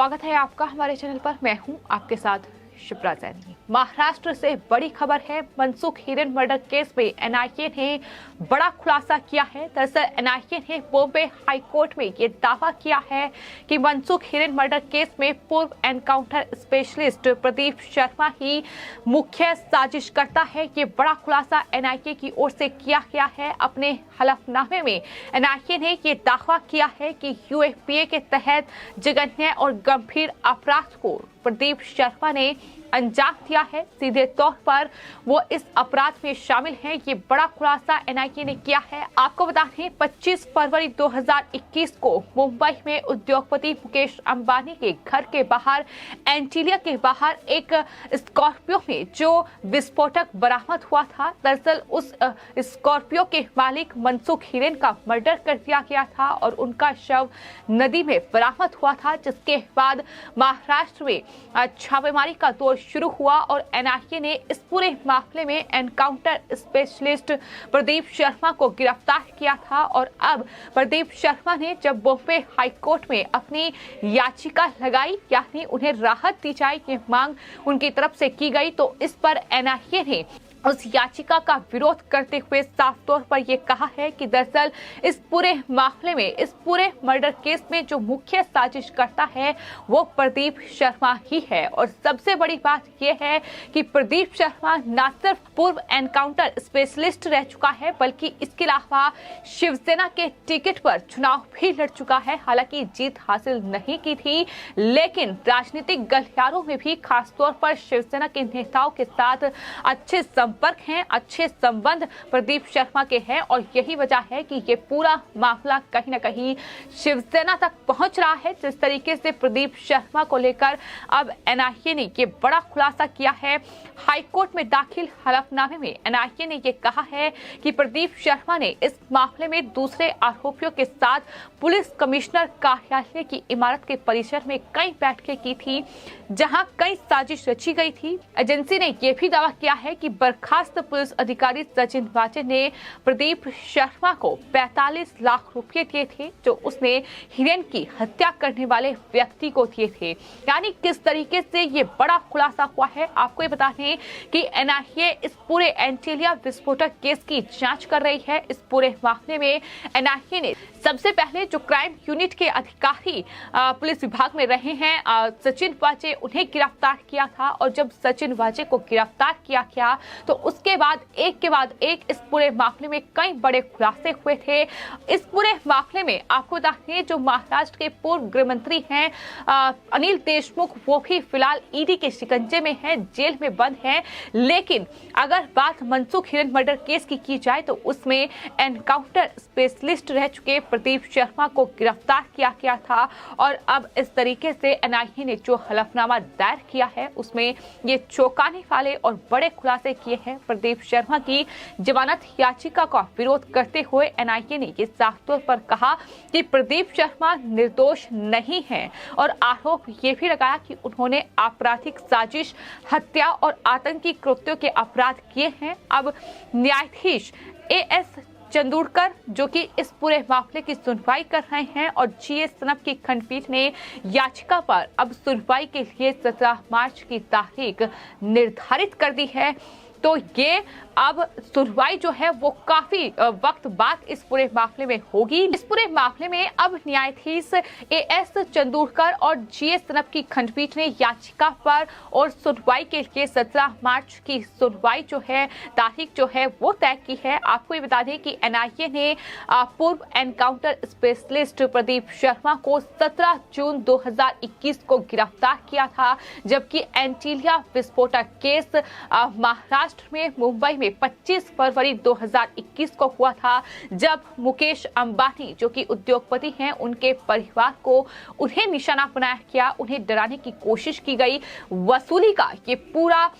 स्वागत है आपका हमारे चैनल पर। मैं हूं आपके साथ शिप्रा सैनी। महाराष्ट्र से बड़ी खबर है। मनसुख हिरेन मर्डर केस में एनआईए ने बड़ा खुलासा किया है। दरअसल एनआईए ने बॉम्बे हाई कोर्ट में ये दावा किया है कि मनसुख हिरेन मर्डर केस में पूर्व एनकाउंटर स्पेशलिस्ट प्रदीप शर्मा ही मुख्य साजिशकर्ता है। ये बड़ा खुलासा एनआईए की ओर से किया गया है। अपने हलफनामे में एनआईए ने ये दावा किया है कि यूएपीए के तहत जघन्य और गंभीर अपराध को प्रदीप शर्मा ने अंजाम दिया है। सीधे तौर पर वो इस अपराध में शामिल हैं। ये बड़ा खुलासा एनआईए ने किया है। आपको बता दें 25 फरवरी 2021 को मुंबई में उद्योगपति मुकेश अंबानी के घर के बाहर एंटीलिया के बाहर एक स्कॉर्पियो में जो विस्फोटक बरामद हुआ था। दरअसल उस स्कॉर्पियो के मालिक मनसुख हिरेन का मर्डर कर दिया गया था और उनका शव नदी में बरामद हुआ था, जिसके बाद महाराष्ट्र में छापेमारी का दौर शुरू हुआ और एनआईए ने इस पूरे मामले में एनकाउंटर स्पेशलिस्ट प्रदीप शर्मा को गिरफ्तार किया था। और अब प्रदीप शर्मा ने जब बॉम्बे हाई कोर्ट में अपनी याचिका लगाई, यानी उन्हें राहत दी जाए, ये मांग उनकी तरफ से की गई, तो इस पर एनआईए ने उस याचिका का विरोध करते हुए साफ तौर पर यह कहा है कि दरअसल इस पूरे मामले में, इस पूरे मर्डर केस में जो मुख्य साजिशकर्ता है वो प्रदीप शर्मा ही है। और सबसे बड़ी बात यह है कि प्रदीप शर्मा न सिर्फ पूर्व एनकाउंटर स्पेशलिस्ट रह चुका है, बल्कि इसके अलावा शिवसेना के टिकट पर चुनाव भी लड़ चुका है। हालांकि जीत हासिल नहीं की थी, लेकिन राजनीतिक गलियारों में भी खासतौर पर शिवसेना के नेताओं के साथ अच्छे संपर्क हैं, अच्छे संबंध प्रदीप शर्मा के हैं। और यही वजह है कि ये पूरा मामला कहीं ना कहीं शिवसेना तक पहुंच रहा है। जिस तरीके से प्रदीप शर्मा को लेकर अब एनआईए ने ये बड़ा खुलासा किया है। हाई कोर्ट में दाखिल हलफनामे में एनआईए ने ये कहा है कि प्रदीप शर्मा ने इस मामले में दूसरे आरोपियों के साथ पुलिस कमिश्नर कार्यालय की इमारत के परिसर में कई बैठकें की थी, जहां कई साजिश रची गई थी। एजेंसी ने यह भी दावा किया है कि बर्खास्त पुलिस अधिकारी सचिन वाजे ने प्रदीप शर्मा को 45 लाख रुपए दिए थे, जो उसने हिरेन की हत्या करने वाले व्यक्ति को दिए थे। यानी किस तरीके से ये बड़ा खुलासा हुआ है। आपको ये बता दें कि एनआईए इस पूरे एंटीलिया विस्फोटक केस की जांच कर रही है। इस पूरे मामले में एनआईए ने सबसे पहले जो क्राइम यूनिट के अधिकारी पुलिस विभाग में रहे हैं सचिन वाजे, उन्हें गिरफ्तार किया था। और जब सचिन वाजे को गिरफ्तार किया गया तो उसके बाद एक इस पूरे मामले में कई बड़े खुलासे हुए थे। इस पूरे मामले में आपको बता दें जो महाराष्ट्र के पूर्व गृह मंत्री हैं अनिल देशमुख, वो भी फिलहाल ईडी के शिकंजे में हैं, जेल में बंद हैं। लेकिन अगर बात मनसुख हिरेन मर्डर केस की जाए तो उसमें एनकाउंटर स्पेशलिस्ट रह चुके प्रदीप शर्मा को गिरफ्तार किया गया था। और अब इस तरीके से एनआईए ने जो हलफनामा दायर किया है उसमें ये चौंकाने वाले और बड़े खुलासे किए हैं। प्रदीप शर्मा की जमानत याचिका का विरोध करते हुए एनआईए ने ये साफ तौर पर कहा कि प्रदीप शर्मा निर्दोष नहीं है और आरोप ये भी लगाया कि उन्होंने आपराधिक साजिश, हत्या और आतंकी कृत्यों के अपराध किए हैं। अब न्यायाधीश एएस चंदूरकर जो कि इस पूरे मामले की सुनवाई कर रहे हैं और जीएस सनप की खंडपीठ ने याचिका पर अब सुनवाई के लिए 17 मार्च की तारीख निर्धारित कर दी है। तो ये अब सुनवाई जो है वो काफी वक्त बाद इस पूरे मामले में होगी। इस पूरे मामले में अब न्यायाधीश एएस चंदूरकर और जीएस सनप की खंडपीठ ने याचिका पर और सुनवाई के लिए 17 मार्च की सुनवाई जो है तारीख जो है वो तय की है। आपको ये बता दें कि एनआईए ने पूर्व एनकाउंटर स्पेशलिस्ट प्रदीप शर्मा को 17 जून 2021 को गिरफ्तार किया था, जबकि एंटीलिया विस्फोटक केस महाराष्ट्र में मुंबई में 25 फरवरी 2021 को हुआ था, जब मुकेश अंबानी जो कि उद्योगपति हैं उनके परिवार को उन्हें निशाना बनाया गया, उन्हें डराने की कोशिश की गई। वसूली का ये पूरा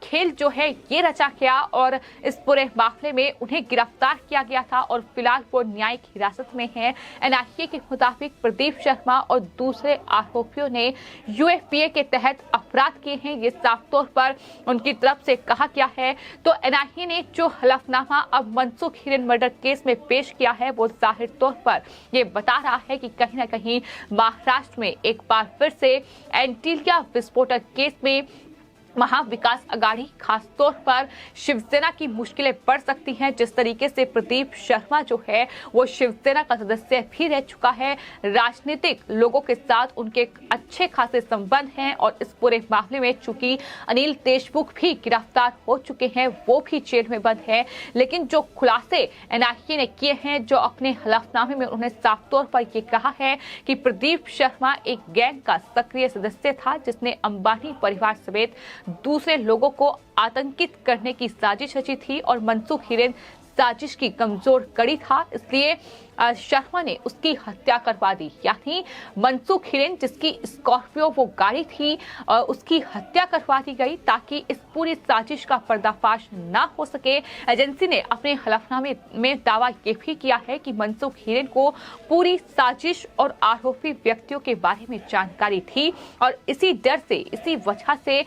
खेल जो है ये रचा गया और इस पूरे मामले में उन्हें गिरफ्तार किया गया था और फिलहाल वो न्यायिक हिरासत में है। एनआईए के मुताबिक प्रदीप शर्मा और दूसरे आरोपियों ने यूएपीए के तहत अपराध किए हैं। ये साफ तौर पर उनकी तरफ से कहा किया है। तो एनआईए ने जो हलफनामा अब मनसुख हिरेन मर्डर केस में पेश किया है वो जाहिर तौर पर ये बता रहा है कि कहीं ना कहीं महाराष्ट्र में एक बार फिर से एंटीलिया विस्फोटक केस में महाविकास अघाड़ी खासतौर पर शिवसेना की मुश्किलें बढ़ सकती हैं। जिस तरीके से प्रदीप शर्मा जो है वो शिवसेना का सदस्य भी रह चुका है, राजनीतिक लोगों के साथ उनके अच्छे खासे संबंध हैं और इस पूरे मामले में चूंकि अनिल देशमुख भी गिरफ्तार हो चुके हैं, वो भी जेल में बंद है, लेकिन जो खुलासे एनआईए ने किए हैं, जो अपने हलफनामे में उन्होंने साफ तौर पर ये कहा है कि प्रदीप शर्मा एक गैंग का सक्रिय सदस्य था जिसने अंबानी परिवार समेत दूसरे लोगों को आतंकित करने की साजिश रची थी और मनसुख हिरेन साजिश की कमजोर कड़ी था, इसलिए शर्मा ने उसकी हत्या करवा दी। यानी मनसुख हिरेन जिसकी स्कॉर्पियो वो गाड़ी थी उसकी हत्या करवा दी गई ताकि इस पूरी साजिश का पर्दाफाश ना हो सके। एजेंसी ने अपने हलफनामे में दावा ये भी किया है कि मनसुख हिरेन को पूरी साजिश और आरोपी व्यक्तियों के बारे में जानकारी थी और इसी डर से, इसी वजह से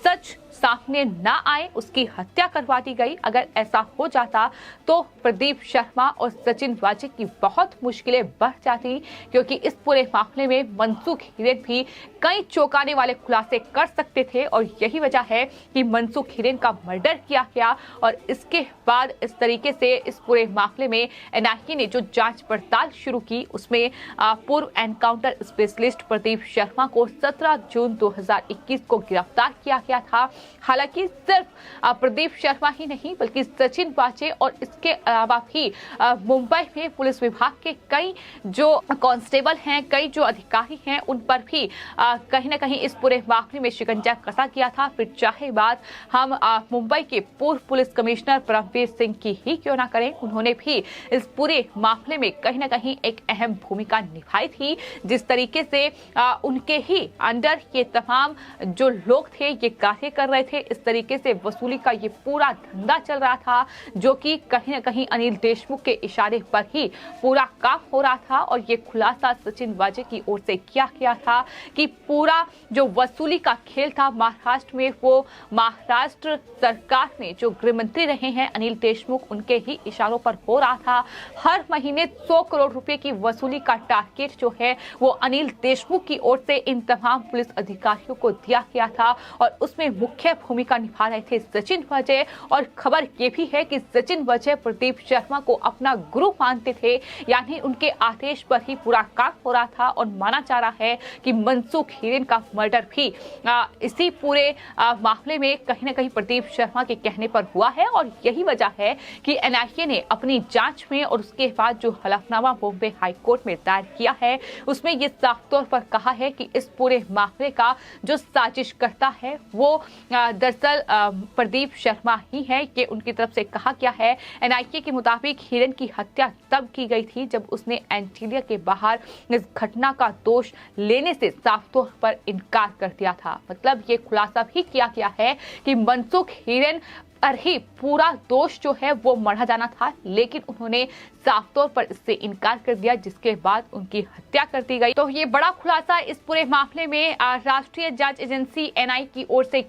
सच सामने ना आए उसकी हत्या करवा दी गई। अगर ऐसा हो जाता तो प्रदीप शर्मा और सचिन वाजे की बहुत मुश्किलें बढ़ जाती, क्योंकि इस पूरे मामले में मनसुख हिरेन भी कई चौंकाने वाले खुलासे कर सकते थे और यही वजह है कि मनसुख हिरेन का मर्डर किया गया। और इसके बाद इस तरीके से इस पूरे मामले में एनआईए ने जो जांच पड़ताल शुरू की उसमें पूर्व एनकाउंटर स्पेशलिस्ट प्रदीप शर्मा को 17 जून 2021 को गिरफ्तार किया गया था। हालांकि सिर्फ प्रदीप शर्मा ही नहीं बल्कि सचिन वाजे और इसके अलावा भी मुंबई में पुलिस विभाग के कई जो कांस्टेबल हैं, कई जो अधिकारी हैं, उन पर भी कहीं ना कहीं इस पूरे मामले में शिकंजा कसा गया था। फिर चाहे बात हम मुंबई के पूर्व पुलिस कमिश्नर परमवीर सिंह की ही क्यों ना करें, उन्होंने भी इस पूरे मामले में कहीं ना कहीं एक अहम भूमिका निभाई थी। जिस तरीके से उनके ही अंडर ये तमाम जो लोग थे ये कार्य कर रहे थे, इस तरीके से वसूली का ये पूरा धंधा चल रहा था जो कि कहीं ना कहीं अनिल देशमुख के इशारे पर ही पूरा काम हो रहा था। और ये खुलासा सचिन वाजे की ओर से किया गया था कि पूरा जो वसूली का खेल था महाराष्ट्र में, वो महाराष्ट्र सरकार में जो गृह मंत्री रहे हैं अनिल देशमुख, उनके ही इशारों पर हो रहा था। हर महीने 100 करोड़ रुपए की वसूली का टारगेट जो है वो अनिल देशमुख की ओर से इन तमाम पुलिस अधिकारियों को दिया गया था और उसमें मुख्य भूमिका निभा रहे थे सचिन वाजे। और खबर ये भी है कि सचिन वाजे प्रदीप शर्मा को अपना गुरु मानते थे, यानी उनके आदेश पर ही पूरा काम हो रहा था और माना जा रहा है कि मनसुख हिरेन का मर्डर भी इसी पूरे मामले में कहीं ना कहीं प्रदीप शर्मा के कहने पर हुआ है। और यही वजह है कि एनआईए ने अपनी जांच में और उसके बाद जो हलफनामा बॉम्बे हाईकोर्ट में दायर किया है उसमें ये साफ तौर पर कहा है कि इस पूरे मामले का जो साजिश करता है वो दरअसल प्रदीप शर्मा ही है। कि उनकी तरफ से कहा गया है एनआईए के मुताबिक हिरेन की हत्या तब की गई थी जब उसने एंटीलिया के बाहर इस घटना का दोष लेने से साफ तौर पर इनकार कर दिया था। मतलब ये खुलासा भी किया गया है कि मनसुख हिरेन पर ही पूरा दोष जो है वो मढ़ा जाना था, लेकिन उन्होंने साफ तौर पर इससे इनकार कर दिया, जिसके बाद उनकी हत्या कर दी गई। तो ये बड़ा खुलासा इस पूरे मामले में राष्ट्रीय जांच एजेंसी एनआईए की ओर से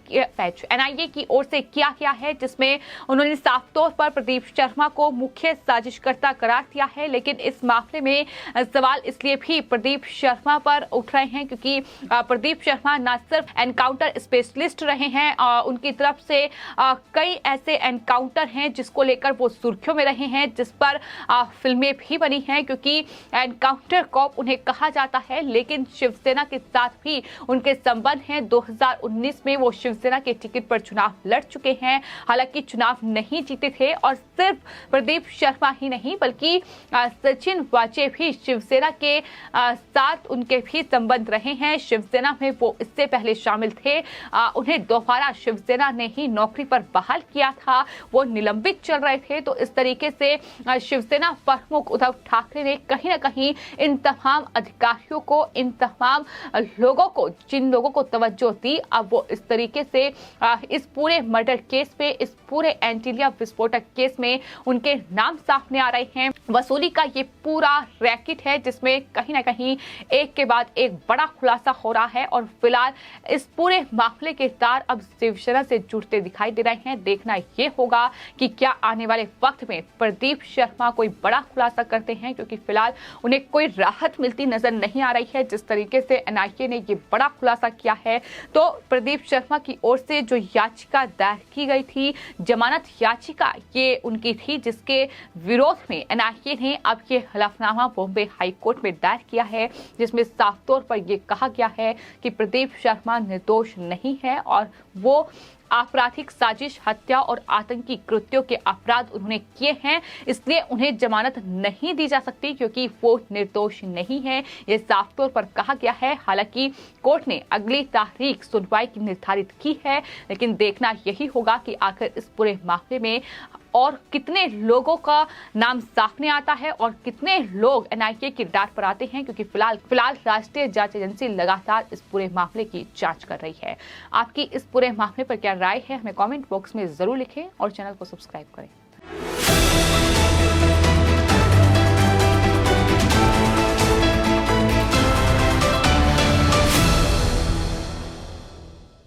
किया गया है, जिसमें उन्होंने साफ तौर पर प्रदीप शर्मा को मुख्य साजिशकर्ता करार दिया है। लेकिन इस मामले में सवाल इसलिए भी प्रदीप शर्मा पर उठ रहे हैं क्योंकि प्रदीप शर्मा न सिर्फ एनकाउंटर स्पेशलिस्ट रहे हैं, उनकी तरफ से कई ऐसे एनकाउंटर हैं जिसको लेकर वो सुर्खियों में रहे हैं, जिस पर फिल्में भी बनी हैं क्योंकि एनकाउंटर कॉप उन्हें कहा जाता है। लेकिन शिवसेना के साथ भी उनके संबंध हैं। 2019 में वो शिवसेना के टिकट पर चुनाव लड़ चुके हैं, हालांकि चुनाव नहीं जीते थे। और सिर्फ प्रदीप शर्मा ही नहीं बल्कि सचिन वाजे भी शिवसेना के साथ उनके भी संबंध रहे हैं। शिवसेना में वो इससे पहले शामिल थे, उन्हें दोबारा शिवसेना ने ही नौकरी पर बहाल किया था, वो निलंबित चल रहे थे। तो इस तरीके से शिवसेना प्रमुख उद्धव ठाकरे ने कहीं ना कहीं इन तमाम अधिकारियों को, इन तमाम लोगों को, जिन लोगों को तवज्जो दी, अब वो इस तरीके से इस पूरे मर्डर केस पे, इस पूरे एंटीलिया विस्फोटक केस में उनके नाम सामने आ रहे हैं। वसूली का ये पूरा रैकेट है जिसमें कहीं ना कहीं एक के बाद एक बड़ा खुलासा हो रहा है और फिलहाल इस पूरे मामले के तार अब शिवसेना से जुड़ते दिखाई दे रहे हैं। देखना ये होगा कि क्या आने वाले वक्त में प्रदीप शर्मा कोई बड़ा खुलासा करते हैं, क्योंकि फिलहाल उन्हें कोई राहत मिलती नजर नहीं आ रही है। जिस तरीके से एनआईए ने ये बड़ा खुलासा किया है, तो प्रदीप शर्मा की ओर से जो याचिका दायर की गई थी, जमानत याचिका, ये उनकी थी, जिसके विरोध में एनआईए ने अब ये हलफनामा बॉम्बे हाई कोर्ट में दायर किया है, जिसमें साफ तौर पर यह कहा गया है कि प्रदीप शर्मा निर्दोष नहीं है और वो आपराधिक साजिश, हत्या और आतंकी कृत्यों के अपराध उन्होंने किए हैं, इसलिए उन्हें जमानत नहीं दी जा सकती क्योंकि वो निर्दोष नहीं है। ये साफ तौर पर कहा गया है। हालांकि कोर्ट ने अगली तारीख सुनवाई की निर्धारित की है, लेकिन देखना यही होगा कि आखिर इस पूरे मामले में और कितने लोगों का नाम सामने आता है और कितने लोग एनआईए की डांट पर आते हैं, क्योंकि फिलहाल राष्ट्रीय जांच एजेंसी लगातार इस पूरे मामले की जांच कर रही है। आपकी इस पूरे मामले पर क्या राय है, हमें कमेंट बॉक्स में जरूर लिखें और चैनल को सब्सक्राइब करें।